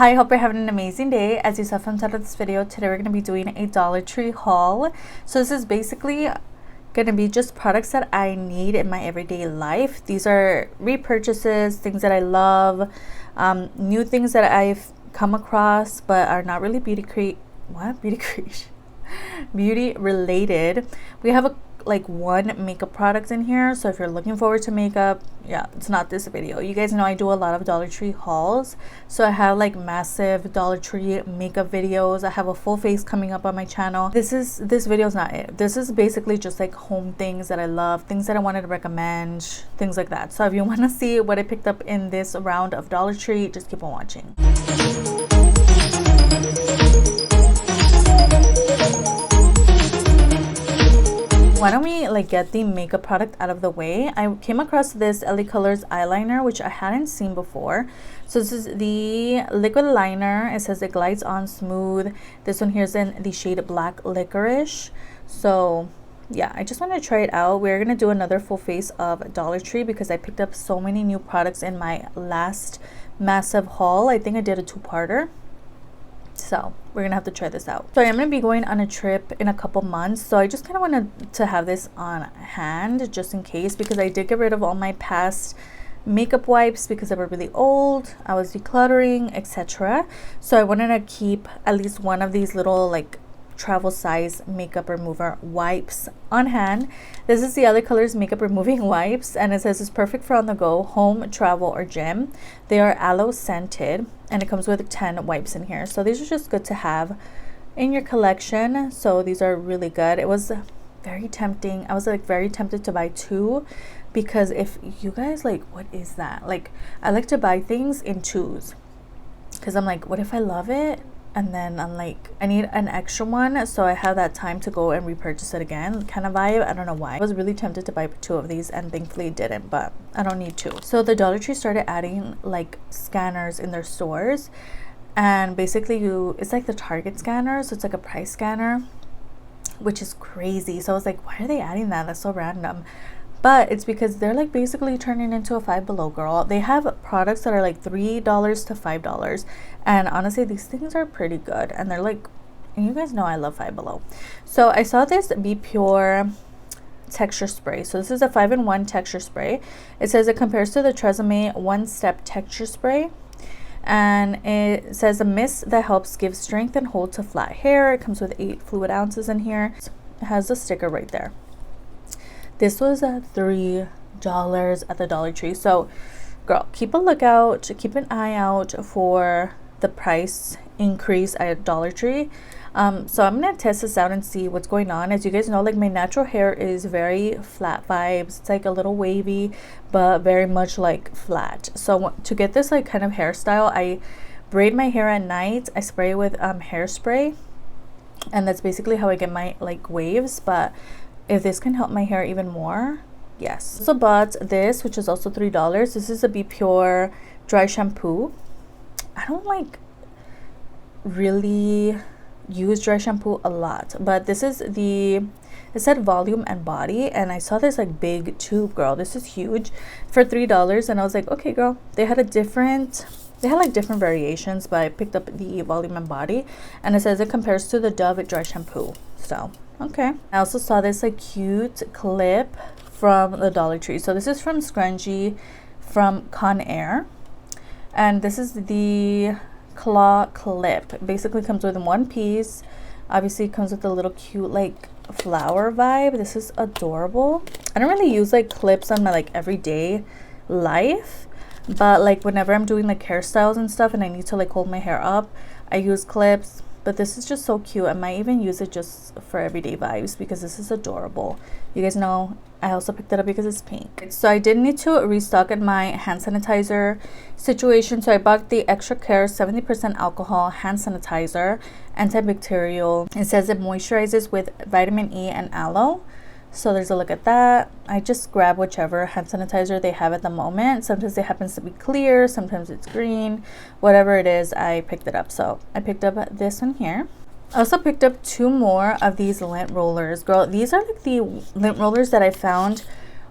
Hi, hope you're having an amazing day. As you saw from the title of this video, today we're going to be doing a Dollar Tree haul. So this is basically going to be just products that I need in my everyday life. These are repurchases, things that I love, new things that I've come across but are not really beauty related. We have one makeup product in here, so if you're looking forward to makeup, yeah, it's not this video. You guys know I do a lot of Dollar Tree hauls, so I have like massive Dollar Tree makeup videos. I have a full face coming up on my channel. This video is not it. This is basically just like home things that I love, things that I wanted to recommend, things like that. So if you want to see what I picked up in this round of Dollar Tree, just keep on watching. Why don't we get the makeup product out of the way? I came across this LA Colors eyeliner, which I hadn't seen before. So this is the liquid liner. It says it glides on smooth. This one here is in the shade Black Licorice. So yeah, I just want to try it out. We're gonna do another full face of Dollar Tree because I picked up so many new products in my last massive haul. I think I did a two-parter. So we're gonna have to try this out. So I'm gonna be going on a trip in a couple months, so I just kind of wanted to have this on hand just in case, because I did get rid of all my past makeup wipes because they were really old. I was decluttering, etc. So I wanted to keep at least one of these little travel size makeup remover wipes on hand. This is the LA Colors makeup removing wipes, and it says it's perfect for on the go, home, travel, or gym. They are aloe scented, and it comes with 10 wipes in here. So these are just good to have in your collection. So these are really good. It was very tempting. I was very tempted to buy two, because if you guys what is that? I like to buy things in twos because I'm what if I love it? And then I'm I need an extra one, so I have that time to go and repurchase it again kind of vibe. I don't know why. I was really tempted to buy two of these and thankfully didn't, but I don't need two. So the Dollar Tree started adding scanners in their stores, and basically it's like the Target scanner, so it's like a price scanner, which is crazy. So I was why are they adding that? That's so random. But it's because they're basically turning into a Five Below girl. They have products that are $3 to $5, and honestly these things are pretty good, and they're and you guys know I love Five Below. So I saw this Be Pure texture spray. So this is a 5-in-1 texture spray. It says it compares to the Tresemme One Step texture spray, and it says a mist that helps give strength and hold to flat hair. It comes with 8 fluid ounces in here. It has a sticker right there. This was at $3 at the Dollar Tree. So girl, keep a lookout, keep an eye out for the price increase at Dollar Tree. So I'm gonna test this out and see what's going on. As you guys know, my natural hair is very flat vibes. It's a little wavy, but very much flat. So to get this kind of hairstyle, I braid my hair at night. I spray with hairspray, and that's basically how I get my waves. But if this can help my hair even more, yes. Also bought this, which is also $3. This is a Be Pure dry shampoo. I don't really use dry shampoo a lot, but this is it said volume and body, and I saw this big tube, girl. This is huge for $3, and I was okay, girl. They had different variations, but I picked up the volume and body, and it says it compares to the Dove dry shampoo. So okay. I also saw this cute clip from the Dollar Tree. So this is from Scrunchie from Conair, and this is the claw clip. It basically comes with one piece. Obviously it comes with a little cute flower vibe. This is adorable. I don't really use clips on my everyday life, but whenever I'm doing hairstyles and stuff and I need to hold my hair up, I use clips. But this is just so cute. I might even use it just for everyday vibes because this is adorable. You guys know I also picked it up because it's pink. So I did need to restock in my hand sanitizer situation. So I bought the Extra Care 70% alcohol hand sanitizer, antibacterial. It says it moisturizes with vitamin E and aloe. So there's a look at that. I just grab whichever hand sanitizer they have at the moment. Sometimes it happens to be clear, sometimes it's green. Whatever it is, I picked it up. So I picked up this one here. I also picked up 2 more of these lint rollers. Girl, these are the lint rollers that I found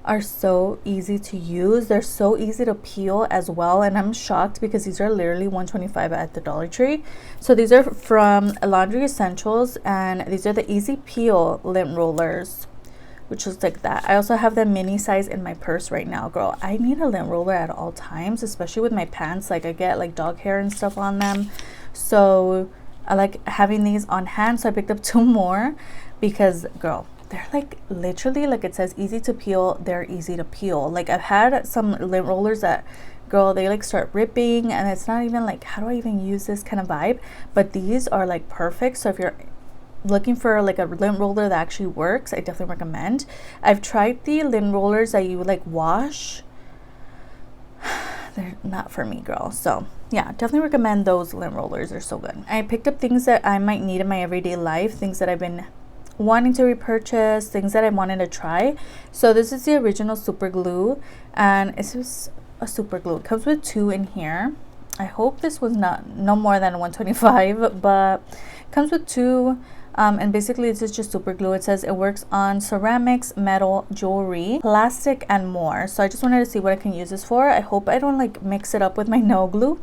are so easy to use. They're so easy to peel as well, and I'm shocked because these are literally $1.25 at the Dollar Tree. So these are from Laundry Essentials, and these are the easy peel lint rollers, which looks like that. I also have the mini size in my purse right now. Girl, I need a lint roller at all times, especially with my pants. Like I get like dog hair and stuff on them, so I like having these on hand. So I picked up 2 more because girl, they're like literally, like it says easy to peel, they're easy to peel. Like I've had some lint rollers that, girl, they like start ripping and it's not even like, how do I even use this kind of vibe? But these are like perfect. So if you're looking for like a lint roller that actually works, I definitely recommend. I've tried the lint rollers that you like wash. They're not for me, girl. So yeah, definitely recommend those lint rollers. They're so good. I picked up things that I might need in my everyday life, things that I've been wanting to repurchase, things that I wanted to try. So this is the original super glue, and it's just a super glue. It comes with 2 in here. I hope this was no more than 125, but it comes with 2. And basically this is just super glue. It says it works on ceramics, metal, jewelry, plastic, and more. So I just wanted to see what I can use this for. I hope I don't like mix it up with my nail glue,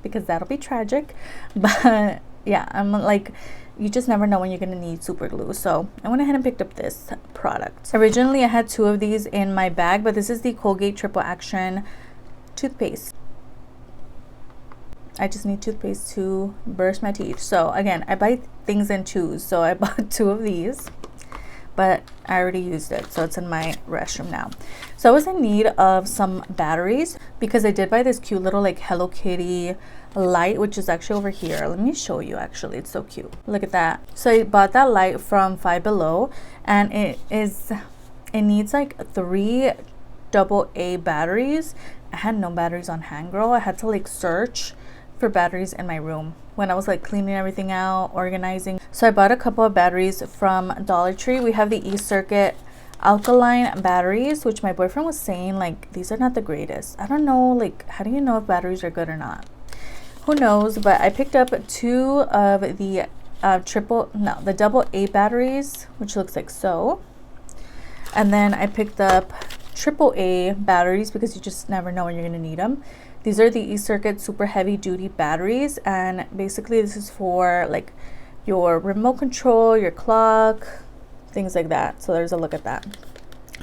because that'll be tragic. But yeah, I'm like, you just never know when you're gonna need super glue. So I went ahead and picked up this product. Originally I had 2 of these in my bag, but this is the Colgate Triple Action toothpaste. I just need toothpaste to brush my teeth. So again, I buy things in 2s, so I bought 2 of these, but I already used it, so it's in my restroom now. So I was in need of some batteries because I did buy this cute little like Hello Kitty light, which is actually over here. Let me show you. Actually, it's so cute. Look at that. So I bought that light from Five Below, and it needs like 3 AA batteries. I had no batteries on hand, girl. I had to like search for batteries in my room when I was like cleaning everything out, organizing. So I bought a couple of batteries from Dollar Tree. We have the E-Circuit alkaline batteries, which my boyfriend was saying like these are not the greatest. I don't know, like how do you know if batteries are good or not? Who knows? But I picked up 2 of the the AA batteries, which looks like so. And then I picked up AAA batteries because you just never know when you're gonna need them. These are the E-Circuit super heavy duty batteries, and basically this is for like your remote control, your clock, things like that. So there's a look at that.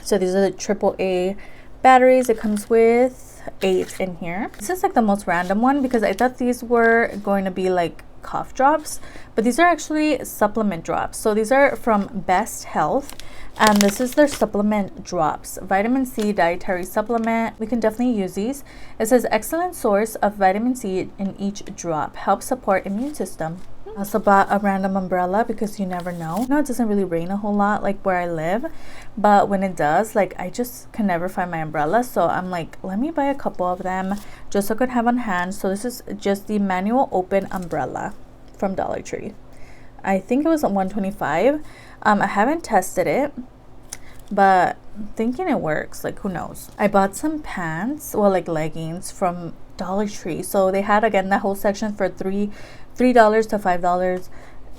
So these are the AAA batteries. It comes with 8 in here. This is like the most random one because I thought these were going to be like cough drops, but these are actually supplement drops. So these are from Best Health, and this is their supplement drops, vitamin C dietary supplement. We can definitely use these. It says excellent source of vitamin C in each drop, helps support immune system. I also bought a random umbrella because you never know. No, it doesn't really rain a whole lot like where I live, but when it does, like I just can never find my umbrella. So I'm like, let me buy a couple of them just so I could have on hand. So this is just the manual open umbrella from Dollar Tree. I think it was $125. I haven't tested it, but I'm thinking it works. Like who knows? I bought some pants, well like leggings from Dollar Tree. So they had again that whole section for $3 to $5,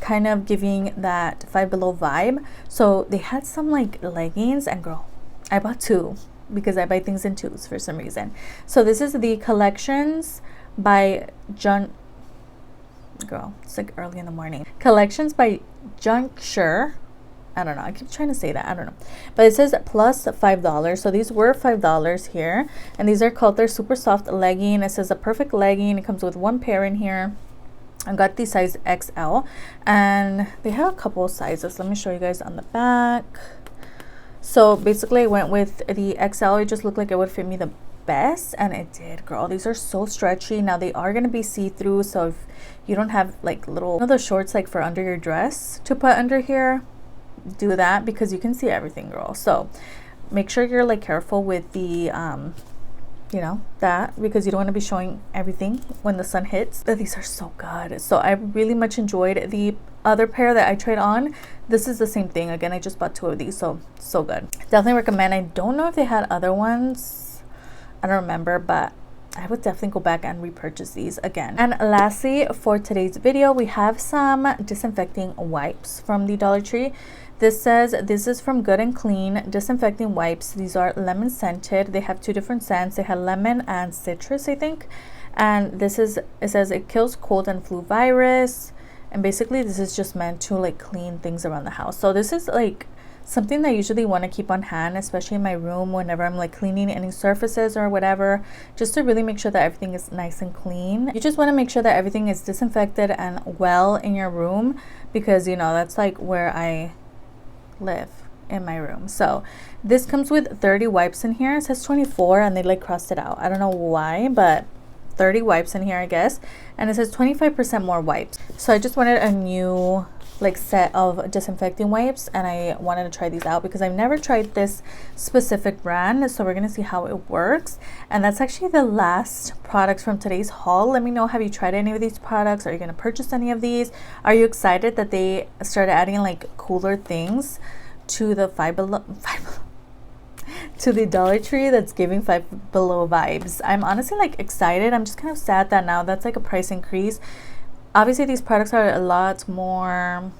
kind of giving that Five Below vibe. So they had some like leggings, and girl, I bought 2 because I buy things in 2s for some reason. So this is the Collections by girl, it's like early in the morning. Collections by Juncture. I don't know, I keep trying to say that, I don't know, but it says plus $5. So these were $5 here, and these are called their super soft legging. It says a perfect legging. It comes with 1 pair in here. I got the size XL, and they have a couple of sizes. Let me show you guys on the back. So basically I went with the XL. It just looked like it would fit me the best, and it did, girl. These are so stretchy. Now they are going to be see-through, so if you don't have like little, you know, those shorts like for under your dress to put under here, do that because you can see everything, girl. So make sure you're like careful with the you know, that, because you don't want to be showing everything when the sun hits. But these are so good. So I really much enjoyed the other pair that I tried on. This is the same thing. Again, I just bought 2 of these, so good. Definitely recommend. I don't know if they had other ones, I don't remember, but I would definitely go back and repurchase these again. And lastly, for today's video, we have some disinfecting wipes from the Dollar Tree. This says this is from Good and Clean disinfecting wipes. These are lemon scented. They have 2 different scents. They have lemon and citrus, I think. And this is, it says it kills cold and flu virus. And basically this is just meant to like clean things around the house. So this is like something that I usually want to keep on hand, especially in my room whenever I'm like cleaning any surfaces or whatever, just to really make sure that everything is nice and clean. You just want to make sure that everything is disinfected and well in your room, because you know that's like where I live, in my room. So this comes with 30 wipes in here. It says 24 and they like crossed it out. I don't know why, but 30 wipes in here, I guess. And it says 25% more wipes. So I just wanted a new like set of disinfecting wipes, and I wanted to try these out because I've never tried this specific brand. So we're gonna see how it works. And that's actually the last products from today's haul. Let me know, have you tried any of these products? Are you gonna purchase any of these? Are you excited that they started adding like cooler things to the to the Dollar Tree that's giving Five Below vibes? I'm honestly like excited. I'm just kind of sad that now that's like a price increase. Obviously these products are a lot more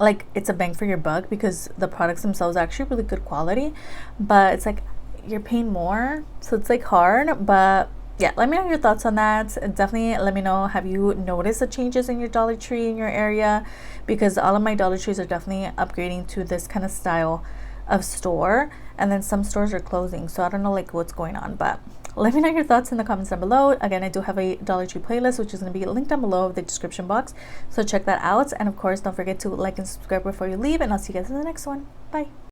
like, it's a bang for your buck because the products themselves are actually really good quality, but it's like you're paying more, so it's like hard. But yeah, let me know your thoughts on that. Definitely let me know, have you noticed the changes in your Dollar Tree in your area? Because all of my Dollar Trees are definitely upgrading to this kind of style of store, and then some stores are closing, so I don't know like what's going on. But let me know your thoughts in the comments down below. Again, I do have a Dollar Tree playlist, which is going to be linked down below in the description box, so check that out. And of course, don't forget to like and subscribe before you leave, and I'll see you guys in the next one. Bye.